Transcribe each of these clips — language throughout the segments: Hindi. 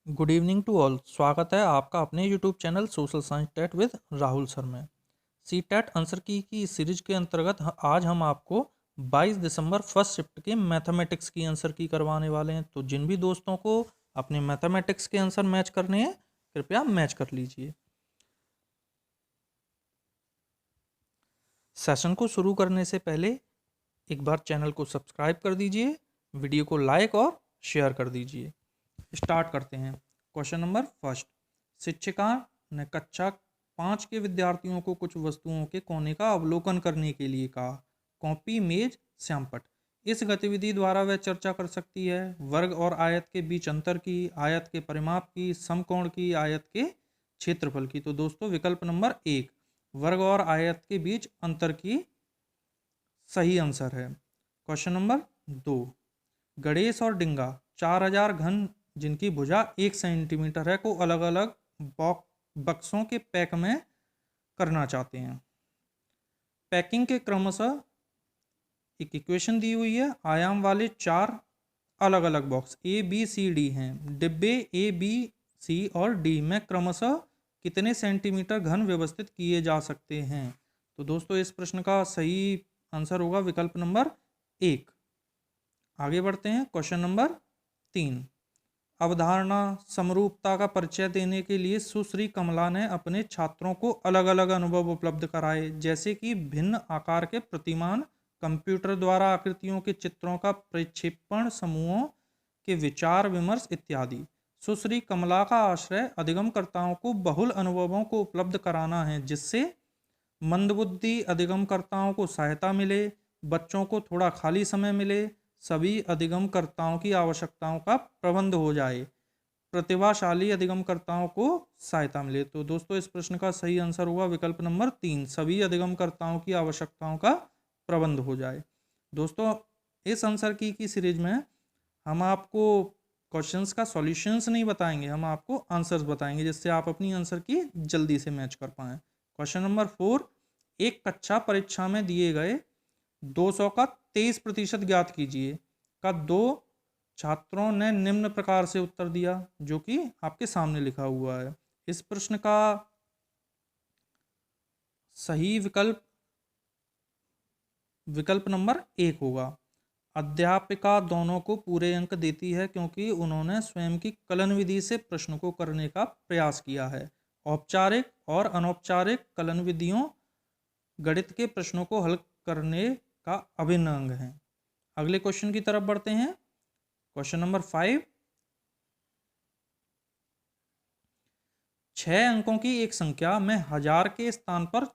Good evening to all. स्वागत है आपका अपने YouTube channel social science TET with Rahul sir में। सी टेट आंसर की इस सीरीज के अंतर्गत आज हम आपको 22 दिसंबर फर्स्ट शिफ्ट के मैथमेटिक्स की आंसर की करवाने वाले हैं। तो जिन भी दोस्तों को अपने मैथमेटिक्स के आंसर मैच करने हैं कृपया मैच कर लीजिए। सेशन को शुरू करने से पहले एक बार चैनल को सब्सक्राइब कर दीजिए, वीडियो को लाइक और शेयर कर दीजिए। स्टार्ट करते हैं। क्वेश्चन नंबर फर्स्ट, शिक्षिका ने कक्षा 5 के विद्यार्थियों को कुछ वस्तुओं के कोने का अवलोकन करने के लिए कहा। कॉपी, मेज, श्यामपट। इस गतिविधि द्वारा वह चर्चा कर सकती है वर्ग और आयत के बीच अंतर की, आयत के परिमाप की, समकोण की, आयत के क्षेत्रफल की। तो दोस्तों विकल्प नंबर 1 वर्ग और आयत के बीच अंतर की सही आंसर है। क्वेश्चन नंबर 2, गणेश और डिंगा 4000 घन जिनकी भुजा 1 सेंटीमीटर है को अलग अलग बक्सों के पैक में करना चाहते हैं। पैकिंग के क्रमशः एक इक्वेशन दी हुई है। आयाम वाले 4 अलग अलग box A B C D हैं। डिब्बे ए बी सी और डी में क्रमशः कितने सेंटीमीटर घन व्यवस्थित किए जा सकते हैं। तो दोस्तों इस प्रश्न का सही आंसर होगा विकल्प नंबर 1। आगे बढ़ते हैं। क्वेश्चन नंबर 3, अवधारणा समरूपता का परिचय देने के लिए सुश्री कमला ने अपने छात्रों को अलग अलग अनुभव उपलब्ध कराए, जैसे कि भिन्न आकार के प्रतिमान, कंप्यूटर द्वारा आकृतियों के चित्रों का प्रक्षेपण, समूहों के विचार विमर्श इत्यादि। सुश्री कमला का आश्रय अधिगमकर्ताओं को बहुल अनुभवों को उपलब्ध कराना है, जिससे मंदबुद्धि अधिगमकर्ताओं को सहायता मिले, बच्चों को थोड़ा खाली समय मिले, सभी अधिगमकर्ताओं की आवश्यकताओं का प्रबंध हो जाए, प्रतिभाशाली अधिगमकर्ताओं को सहायता मिले। तो दोस्तों इस प्रश्न का सही आंसर होगा विकल्प नंबर 3 सभी अधिगमकर्ताओं की आवश्यकताओं का प्रबंध हो जाए। दोस्तों इस आंसर की सीरीज में हम आपको क्वेश्चंस का सॉल्यूशंस नहीं बताएंगे, हम आपको आंसर्स बताएंगे, जिससे आप अपनी आंसर की जल्दी से मैच कर पाएँ। क्वेश्चन नंबर 4, एक कक्षा परीक्षा में दिए गए 200 का 23% ज्ञात कीजिए का 2 छात्रों ने निम्न प्रकार से उत्तर दिया, जो कि आपके सामने लिखा हुआ है। इस प्रश्न का सही विकल्प नंबर 1 होगा। अध्यापिका दोनों को पूरे अंक देती है क्योंकि उन्होंने स्वयं की कलन विधि से प्रश्न को करने का प्रयास किया है। औपचारिक और अनौपचारिक कलन विधियों गणित के प्रश्नों को हल करने का अभिन्न अंग है। अगले क्वेश्चन की तरफ बढ़ते हैं। क्वेश्चन नंबर 5, 6 अंकों की एक संख्या में 1000 के स्थान पर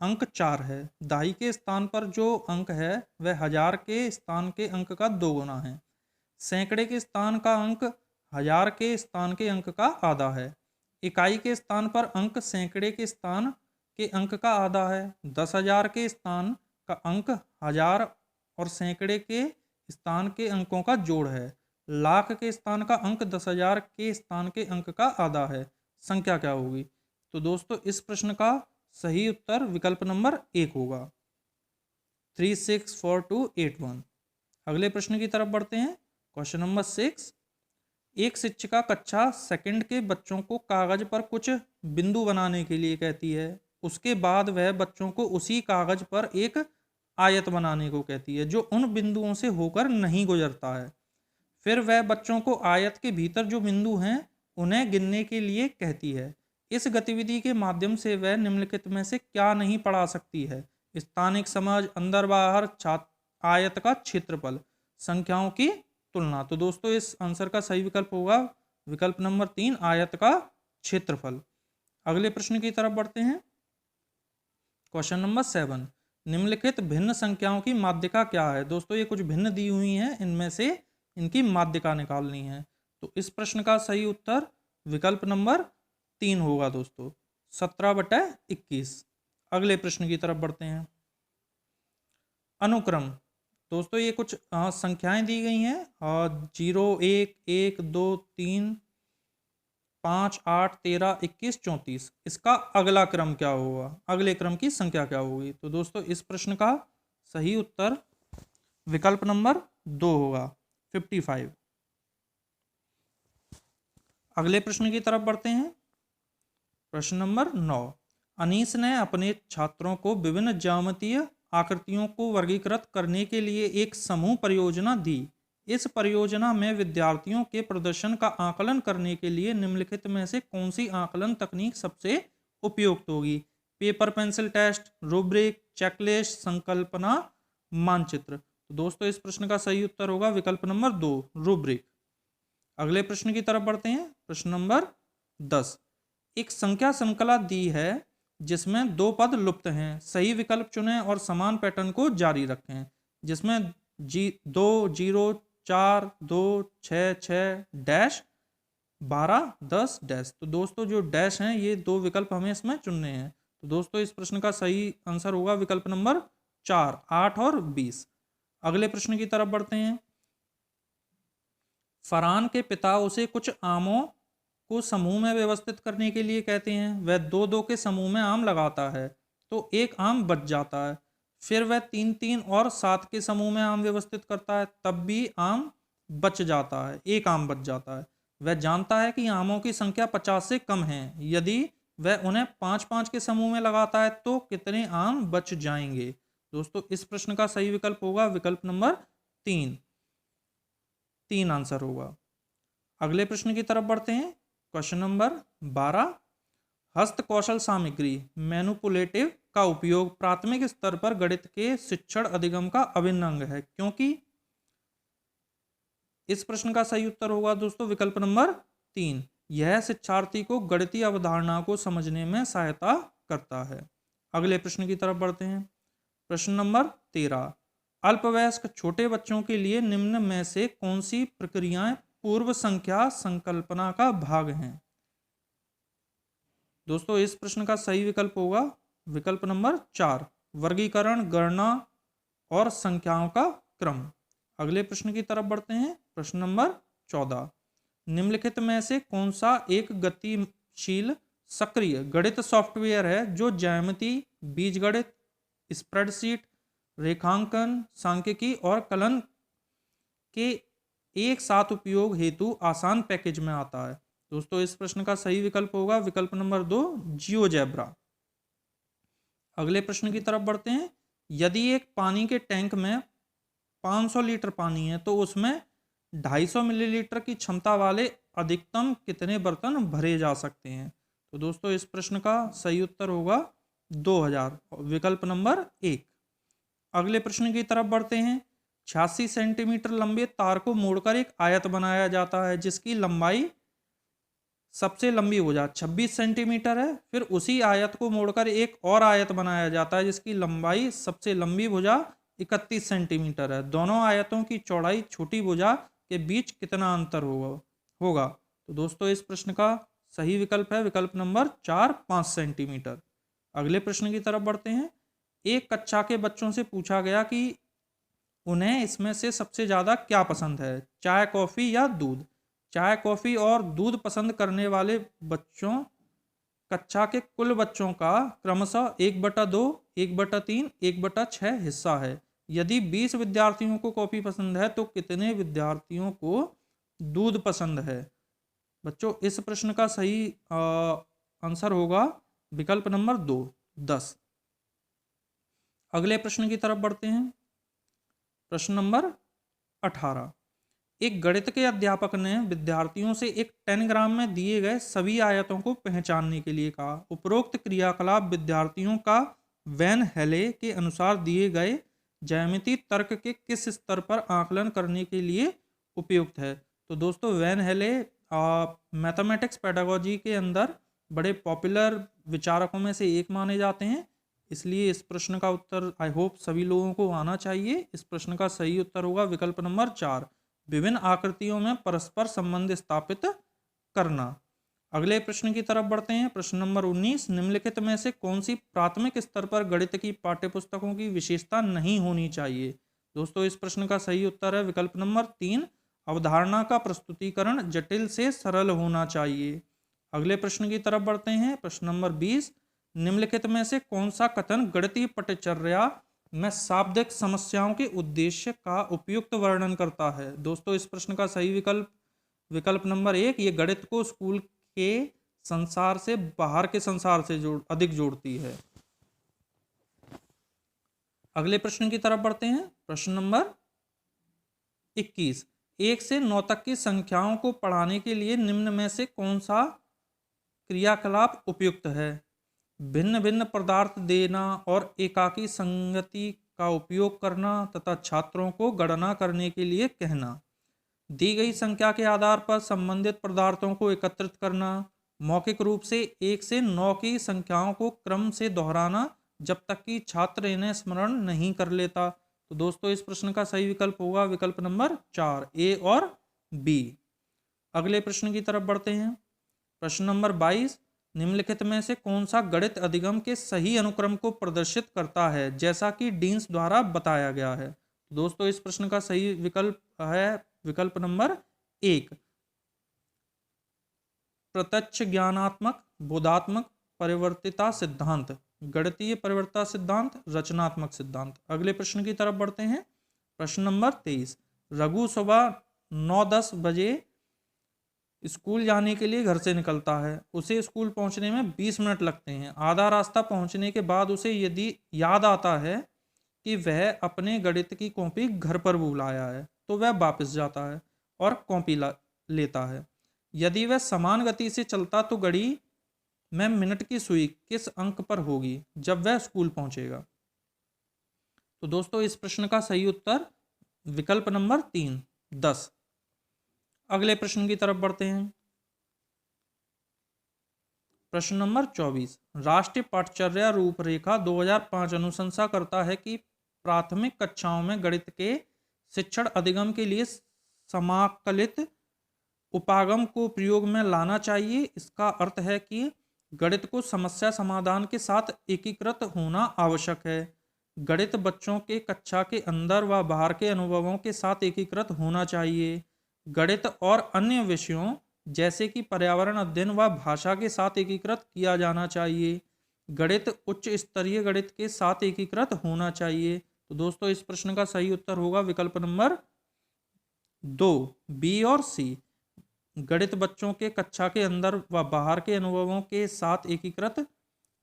अंक 4 है। दाई के स्थान पर जो अंक है वह 1000 के स्थान के अंक का 2 गुना है। सैकड़े के स्थान का अंक 1000 के स्थान के अंक का आधा है। इकाई के स्थान पर अंक सैकड़े के स्थान के अंक का आधा है। 10,000 के स्थान का अंक 1000 और सैकड़े के स्थान के अंकों का जोड़ है। लाख के स्थान का अंक 10,000 के स्थान के अंक का आधा है। संख्या क्या होगी? तो दोस्तों इस प्रश्न का सही उत्तर विकल्प नंबर 1 होगा, 364281। अगले प्रश्न की तरफ बढ़ते हैं। क्वेश्चन नंबर 6, एक शिक्षिका कक्षा सेकंड के बच्चों को कागज पर कुछ बिंदु बनाने के लिए कहती है। उसके बाद वह बच्चों को उसी कागज पर एक आयत बनाने को कहती है जो उन बिंदुओं से होकर नहीं गुजरता है। फिर वह बच्चों को आयत के भीतर जो बिंदु हैं उन्हें गिनने के लिए कहती है। इस गतिविधि के माध्यम से वह निम्नलिखित में से क्या नहीं पढ़ा सकती है? स्थानिक समझ, अंदर बाहर, आयत का क्षेत्रफल, संख्याओं की तुलना। तो दोस्तों इस आंसर का सही विकल्प होगा विकल्प नंबर 3 आयत का क्षेत्रफल। अगले प्रश्न की तरफ बढ़ते हैं। क्वेश्चन नंबर 7, निम्नलिखित भिन्न संख्याओं की माध्यिका क्या है? दोस्तों ये कुछ भिन्न दी हुई हैं, इनमें से इनकी माध्यिका निकालनी है। तो इस प्रश्न का सही उत्तर विकल्प नंबर 3 होगा दोस्तों, 17/21। अगले प्रश्न की तरफ बढ़ते हैं। अनुक्रम। दोस्तों ये कुछ संख्याएं दी गई हैं, 0, 1, 1, 2, 3, 5, 8, 13, 21, 34। इसका अगला क्रम क्या होगा? अगले क्रम की संख्या क्या होगी? तो दोस्तों इस प्रश्न का सही उत्तर विकल्प नंबर 2 होगा, 55। अगले प्रश्न की तरफ बढ़ते हैं। प्रश्न नंबर 9। अनीस ने अपने छात्रों को विभिन्न ज्यामितीय आकृतियों को वर्गीकृत करने के लिए एक समूह परियोजना दी। इस परियोजना में विद्यार्थियों के प्रदर्शन का आकलन करने के लिए निम्नलिखित में से कौन सी आकलन तकनीक सबसे उपयुक्त होगी? Paper pencil test, rubric, checklist, संकल्पना, मानचित्र। तो दोस्तों इस प्रश्न का सही उत्तर होगा विकल्प नंबर 2, रूब्रिक। अगले प्रश्न की तरफ बढ़ते हैं। प्रश्न नंबर 10। एक संख्या श्रृंखला दी है जिसमें 2 पद लुप्त हैं। सही विकल्प चुनें और समान पैटर्न को जारी रखें। जिसमें 2 0 4 2 6 6 डैश 12 10 डैश। तो दोस्तों जो डैश हैं ये 2 विकल्प हमें इसमें चुनने हैं। तो दोस्तों इस प्रश्न का सही आंसर होगा विकल्प नंबर 4, 8 और 20। अगले प्रश्न की तरफ बढ़ते हैं। फरहान के पिता उसे कुछ आमों को समूह में व्यवस्थित करने के लिए कहते हैं। वह 2-2 के समूह में आम लगाता है तो एक आम बच जाता है। फिर वह 3-3 और 7 के समूह में आम व्यवस्थित करता है, तब भी आम बच जाता है, एक आम बच जाता है। वह जानता है कि आमों की संख्या 50 से कम है। यदि वह उन्हें 5-5 के समूह में लगाता है तो कितने आम बच जाएंगे? दोस्तों इस प्रश्न का सही विकल्प होगा विकल्प नंबर 3, 3 आंसर होगा। अगले प्रश्न की तरफ बढ़ते हैं। Question number 12। हस्त कौशल सामग्री मैनुपुलेटिव का उपयोग प्राथमिक स्तर पर गणित के शिक्षण अधिगम का अभिन्न अंग है, क्योंकि इस प्रश्न का सही उत्तर होगा दोस्तों विकल्प नंबर 3। यह शिक्षार्थी को गणितीय अवधारणा को समझने में सहायता करता है। अगले प्रश्न की तरफ बढ़ते हैं। प्रश्न नंबर 13। अल्पवयस्क छोटे बच्चों के लिए निम्न में से कौन सी प्रक्रियाएं पूर्व संख्या संकल्पना का भाग हैं? दोस्तों इस प्रश्न का सही विकल्प होगा विकल्प नंबर 4, वर्गीकरण, गणना और संख्याओं का क्रम। अगले प्रश्न की तरफ बढ़ते हैं। प्रश्न नंबर 14। निम्नलिखित में से कौन सा एक गतिशील सक्रिय गणित सॉफ्टवेयर है जो ज्यामिति, बीजगणित, स्प्रेडशीट, रेखांकन, सांख्यिकी और कलन के एक साथ उपयोग हेतु आसान पैकेज में आता है? दोस्तों इस प्रश्न का सही विकल्प होगा विकल्प नंबर 2, जियोजेब्रा। अगले प्रश्न की तरफ बढ़ते हैं। यदि एक पानी के टैंक में 500 लीटर पानी है तो उसमें 250 मिलीलीटर की क्षमता वाले अधिकतम कितने बर्तन भरे जा सकते हैं? तो दोस्तों इस प्रश्न का सही उत्तर होगा 2000, विकल्प नंबर 1। अगले प्रश्न की तरफ बढ़ते हैं। 86 सेंटीमीटर लंबे तार को मोड़कर एक आयत बनाया जाता है जिसकी लंबाई सबसे लंबी भुजा 26 सेंटीमीटर है। फिर उसी आयत को मोड़कर एक और आयत बनाया जाता है जिसकी लंबाई सबसे लंबी भुजा 31 सेंटीमीटर है। दोनों आयतों की चौड़ाई छोटी भुजा के बीच कितना अंतर होगा? तो दोस्तों इस प्रश्न का सही विकल्प है विकल्प नंबर 4, 5 सेंटीमीटर। अगले प्रश्न की तरफ बढ़ते हैं। एक कक्षा के बच्चों से पूछा गया कि उन्हें इसमें से सबसे ज़्यादा क्या पसंद है, चाय, कॉफ़ी या दूध? चाय, कॉफ़ी और दूध पसंद करने वाले बच्चों कक्षा के कुल बच्चों का क्रमशः 1/2, 1/3, 1/6 हिस्सा है। यदि 20 विद्यार्थियों को कॉफ़ी पसंद है तो कितने विद्यार्थियों को दूध पसंद है? बच्चों इस प्रश्न का सही आंसर होगा विकल्प नंबर 2, 10। अगले प्रश्न की तरफ बढ़ते हैं। प्रश्न नंबर 18। एक गणित के अध्यापक ने विद्यार्थियों से एक टेनग्राम में दिए गए सभी आयतों को पहचानने के लिए कहा। उपरोक्त क्रियाकलाप विद्यार्थियों का वैन हेले के अनुसार दिए गए ज्यामितीय तर्क के किस स्तर पर आकलन करने के लिए उपयुक्त है? तो दोस्तों वैन हेले मैथमेटिक्स पेडागोजी के अंदर बड़े पॉपुलर विचारकों में से एक माने जाते हैं, इसलिए इस प्रश्न का उत्तर आई होप सभी लोगों को आना चाहिए। इस प्रश्न का सही उत्तर होगा विकल्प नंबर 4, विभिन्न आकृतियों में परस्पर संबंध स्थापित करना। अगले प्रश्न की तरफ बढ़ते हैं। प्रश्न नंबर 19। निम्नलिखित में से कौन सी प्राथमिक स्तर पर गणित की पाठ्यपुस्तकों की विशेषता नहीं होनी चाहिए? दोस्तों इस प्रश्न का सही उत्तर है विकल्प नंबर 3, अवधारणा का प्रस्तुतिकरण जटिल से सरल होना चाहिए। अगले प्रश्न की तरफ बढ़ते हैं। प्रश्न नंबर 20। निम्नलिखित में से कौन सा कथन गणितीय पटचर्या में शाब्दिक समस्याओं के उद्देश्य का उपयुक्त वर्णन करता है? दोस्तों इस प्रश्न का सही विकल्प विकल्प नंबर 1 ये गणित को स्कूल के संसार से बाहर के संसार से अधिक जोड़ती है। अगले प्रश्न की तरफ बढ़ते हैं। प्रश्न नंबर 21 1 से 9 तक की संख्याओं को पढ़ाने के लिए निम्न में से कौन सा क्रियाकलाप उपयुक्त है? भिन्न भिन्न पदार्थ देना और एकाकी संगति का उपयोग करना तथा छात्रों को गणना करने के लिए कहना। दी गई संख्या के आधार पर संबंधित पदार्थों को एकत्रित करना। मौखिक रूप से 1 से 9 की संख्याओं को क्रम से दोहराना जब तक कि छात्र इन्हें स्मरण नहीं कर लेता। तो दोस्तों इस प्रश्न का सही विकल्प होगा विकल्प नंबर 4, ए और बी। अगले प्रश्न की तरफ बढ़ते हैं। प्रश्न नंबर 22 निम्नलिखित में से कौन सा गणित अधिगम के सही अनुक्रम को प्रदर्शित करता है जैसा कि डीन्स द्वारा बताया गया है? दोस्तों इस प्रश्न का सही विकल्प है विकल्प नंबर 1, प्रत्यक्ष ज्ञानात्मक बोधात्मक परिवर्तिता सिद्धांत, गणितीय परिवर्तिता सिद्धांत, रचनात्मक सिद्धांत। अगले प्रश्न की तरफ बढ़ते हैं। प्रश्न नंबर 23 रघु सुबह 9-10 बजे स्कूल जाने के लिए घर से निकलता है। उसे स्कूल पहुंचने में 20 मिनट लगते हैं। आधा रास्ता पहुंचने के बाद उसे यदि याद आता है कि वह अपने गणित की कॉपी घर पर भूल आया है तो वह वापस जाता है और कॉपी लेता है। यदि वह समान गति से चलता तो घड़ी में मिनट की सुई किस अंक पर होगी जब वह स्कूल पहुंचेगा? तो दोस्तों इस प्रश्न का सही उत्तर विकल्प नंबर 3, 10। अगले प्रश्न की तरफ बढ़ते हैं। प्रश्न नंबर 24 राष्ट्रीय पाठचर्या रूपरेखा 2005 अनुशंसा करता है कि प्राथमिक कक्षाओं में गणित के शिक्षण अधिगम के लिए समाकलित उपागम को प्रयोग में लाना चाहिए। इसका अर्थ है कि गणित को समस्या समाधान के साथ एकीकृत होना आवश्यक है। गणित बच्चों के कक्षा के अंदर व बाहर के अनुभवों के साथ एकीकृत होना चाहिए। गणित और अन्य विषयों जैसे कि पर्यावरण अध्ययन व भाषा के साथ एकीकृत किया जाना चाहिए। गणित उच्च स्तरीय गणित के साथ एकीकृत होना चाहिए। तो दोस्तों इस प्रश्न का सही उत्तर होगा विकल्प नंबर 2, बी और सी। गणित बच्चों के कक्षा के अंदर व बाहर के अनुभवों के साथ एकीकृत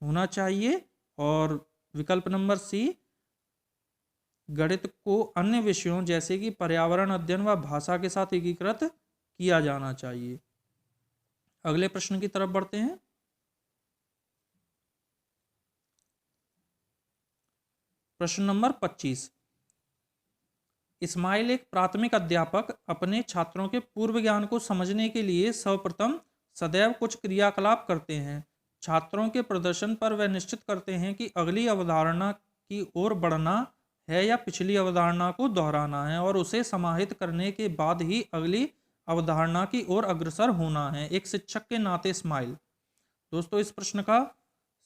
होना चाहिए और विकल्प नंबर सी गणित को अन्य विषयों जैसे कि पर्यावरण अध्ययन व भाषा के साथ एकीकृत किया जाना चाहिए। अगले प्रश्न की तरफ बढ़ते हैं। प्रश्न नंबर 25 इस्माइल एक प्राथमिक अध्यापक अपने छात्रों के पूर्व ज्ञान को समझने के लिए सर्वप्रथम सदैव कुछ क्रियाकलाप करते हैं। छात्रों के प्रदर्शन पर वह निश्चित करते हैं कि अगली अवधारणा की ओर बढ़ना है या पिछली अवधारणा को दोहराना है और उसे समाहित करने के बाद ही अगली अवधारणा की ओर अग्रसर होना है। एक शिक्षक के नाते इस्माइल। दोस्तों इस प्रश्न का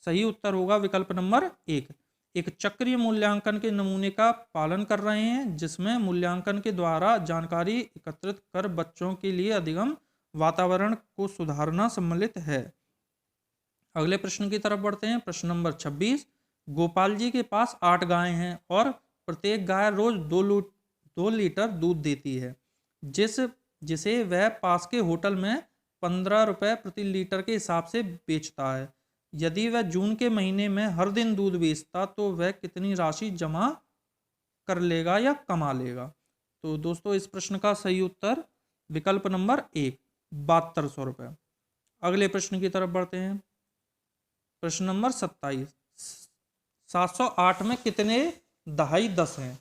सही उत्तर होगा विकल्प नंबर 1, एक चक्रीय मूल्यांकन के नमूने का पालन कर रहे हैं जिसमें मूल्यांकन के द्वारा जानकारी एकत्रित कर बच्चों के लिए अधिगम वातावरण को सुधारना सम्मिलित है। अगले प्रश्न की तरफ बढ़ते हैं। प्रश्न नंबर 26 गोपाल जी के पास 8 गायें हैं और प्रत्येक गाय रोज 2 लीटर दूध देती है जिसे वह पास के होटल में 15 रुपए प्रति लीटर के हिसाब से बेचता है। यदि वह जून के महीने में हर दिन दूध बेचता तो वह कितनी राशि जमा कर लेगा या कमा लेगा? तो दोस्तों इस प्रश्न का सही उत्तर विकल्प नंबर 1, 7200 रुपये। अगले प्रश्न की तरफ बढ़ते हैं। प्रश्न नंबर 27 708 में कितने दहाई 10 हैं?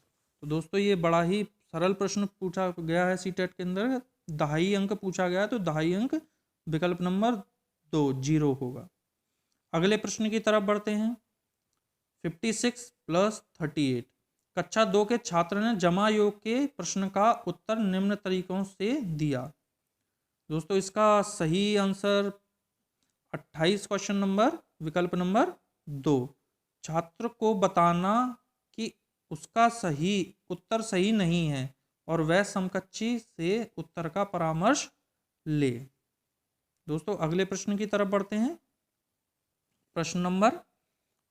तो दोस्तों ये बड़ा ही सरल प्रश्न पूछा गया है सीटेट के अंदर। दहाई अंक पूछा गया है तो दहाई अंक विकल्प नंबर 2, 0 होगा। अगले प्रश्न की तरफ बढ़ते हैं। 56 + 38 कक्षा 2 के छात्र ने जमा योग के प्रश्न का उत्तर निम्न तरीकों से दिया। दोस्तों इसका सही आंसर 28 क्वेश्चन नंबर विकल्प नंबर 2। छात्र को बताना कि उसका सही उत्तर सही नहीं है और वह समकक्षी से उत्तर का परामर्श ले। दोस्तों अगले प्रश्न की तरफ बढ़ते हैं। प्रश्न नंबर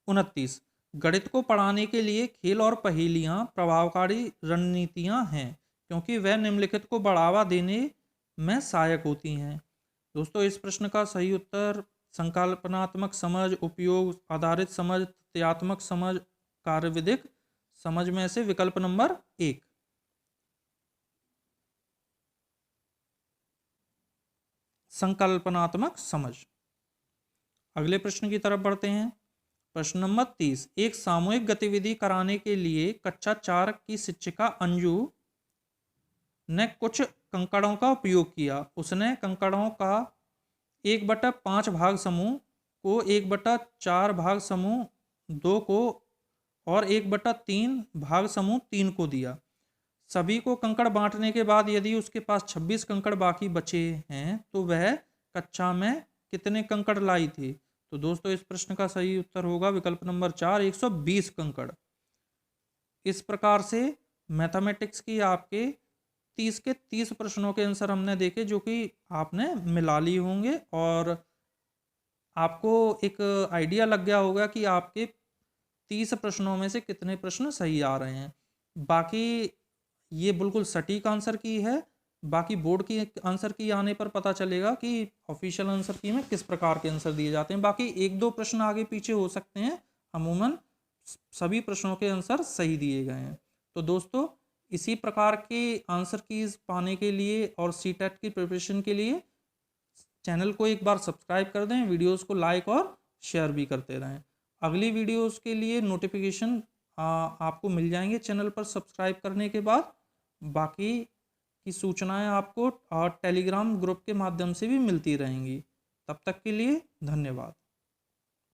29 गणित को पढ़ाने के लिए खेल और पहेलियां प्रभावकारी रणनीतियां हैं क्योंकि वह निम्नलिखित को बढ़ावा देने में सहायक होती हैं। दोस्तों इस प्रश्न का सही उत्तर संकल्पनात्मक समझ, उपयोग आधारित समझ, तथ्यात्मक समझ, कार्यविधिक समझ में से विकल्प नंबर 1। संकल्पनात्मक समझ। अगले प्रश्न की तरफ बढ़ते हैं। प्रश्न नंबर 30। एक सामूहिक गतिविधि कराने के लिए कक्षा 4 की शिक्षिका अंजू ने कुछ कंकड़ों का उपयोग किया। उसने कंकड़ों का 1/5 भाग समूह को, 1/4 भाग समूह 2 को और 1/3 भाग समूह 3 को दिया। सभी को कंकड़ बांटने के बाद यदि उसके पास 26 कंकड़ बाकी बचे हैं तो वह कक्षा में कितने कंकड़ लाई थी? तो दोस्तों इस प्रश्न का सही उत्तर होगा विकल्प नंबर 4, 120 कंकड़। इस प्रकार से मैथमेटिक्स की आपके 30 के 30 प्रश्नों के आंसर हमने देखे जो कि आपने मिला लिए होंगे और आपको एक आइडिया लग गया होगा कि आपके 30 प्रश्नों में से कितने प्रश्न सही आ रहे हैं। बाकी ये बिल्कुल सटीक आंसर की है। बाकी बोर्ड की आंसर की आने पर पता चलेगा कि ऑफिशियल आंसर की में किस प्रकार के आंसर दिए जाते हैं। बाकी 1-2 प्रश्न आगे पीछे हो सकते हैं, अमूमन सभी प्रश्नों के आंसर सही दिए गए हैं। तो दोस्तों इसी प्रकार के आंसर कीज पाने के लिए और सीटेट की प्रिपरेशन के लिए चैनल को एक बार सब्सक्राइब कर दें, वीडियोस को लाइक और शेयर भी करते रहें। अगली वीडियोस के लिए नोटिफिकेशन आपको मिल जाएंगे चैनल पर सब्सक्राइब करने के बाद। बाकी की सूचनाएं आपको टेलीग्राम ग्रुप के माध्यम से भी मिलती रहेंगी। तब तक के लिए धन्यवाद।